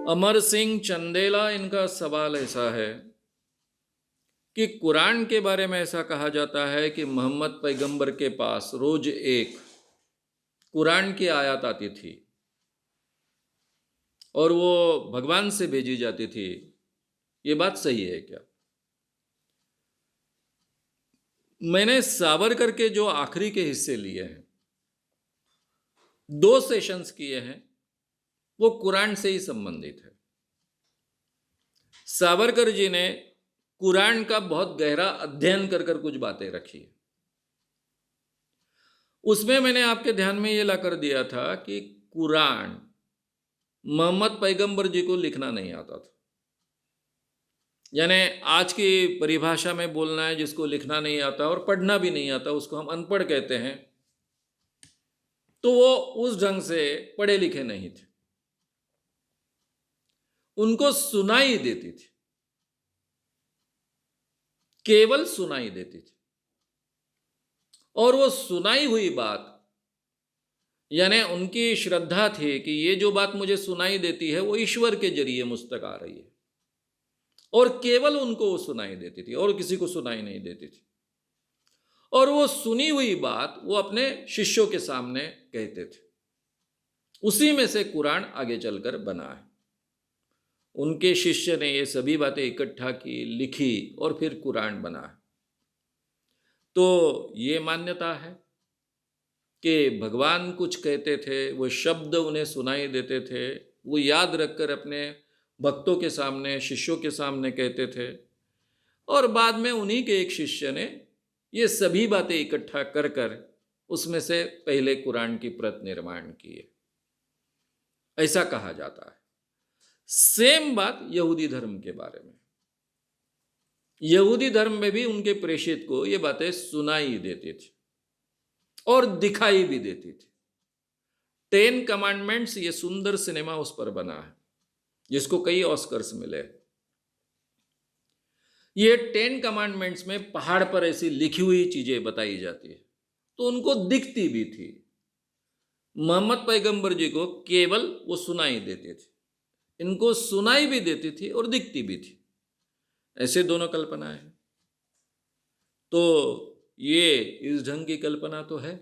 अमर सिंह चंदेला, इनका सवाल ऐसा है कि कुरान के बारे में ऐसा कहा जाता है कि मोहम्मद पैगंबर के पास रोज एक कुरान की आयत आती थी और वो भगवान से भेजी जाती थी। ये बात सही है क्या? मैंने सावरकर के जो आखिरी के हिस्से लिए हैं, 2 सेशंस किए हैं, वो कुरान से ही संबंधित है। सावरकर जी ने कुरान का बहुत गहरा अध्ययन कर कर कुछ बातें रखी। उसमें मैंने आपके ध्यान में ये ला कर दिया था कि कुरान मोहम्मद पैगंबर जी को लिखना नहीं आता था। यानी आज की परिभाषा में बोलना है, जिसको लिखना नहीं आता और पढ़ना भी नहीं आता उसको हम अनपढ़ कहते हैं। तो वो उस ढंग से पढ़े लिखे नहीं थे, उनको सुनाई देती थी, केवल सुनाई देती थी। और वो सुनाई हुई बात, यानी उनकी श्रद्धा थी कि ये जो बात मुझे सुनाई देती है वो ईश्वर के जरिए मुझ तक आ रही है, और केवल उनको वो सुनाई देती थी और किसी को सुनाई नहीं देती थी। और वो सुनी हुई बात वो अपने शिष्यों के सामने कहते थे। उसी में से कुरान आगे चलकर बना है। उनके शिष्य ने ये सभी बातें इकट्ठा की, लिखी और फिर कुरान बना है। तो ये मान्यता है कि भगवान कुछ कहते थे, वो शब्द उन्हें सुनाई देते थे, वो याद रखकर अपने भक्तों के सामने, शिष्यों के सामने कहते थे, और बाद में उन्हीं के एक शिष्य ने ये सभी बातें इकट्ठा कर कर उसमें से पहले कुरान की प्रत निर्माण की है, ऐसा कहा जाता है। सेम बात यहूदी धर्म के बारे में। यहूदी धर्म में भी उनके प्रेषित को ये बातें सुनाई देती थी और दिखाई भी देती थी। 10 कमांडमेंट्स, ये सुंदर सिनेमा उस पर बना है, जिसको कई ऑस्कर्स मिले। ये 10 कमांडमेंट्स में पहाड़ पर ऐसी लिखी हुई चीजें बताई जाती है, तो उनको दिखती भी थी। मोहम्मद पैगंबर जी को केवल वो सुनाई देती थी, इनको सुनाई भी देती थी और दिखती भी थी। ऐसे दोनों कल्पना है। तो ये इस ढंग की कल्पना तो है।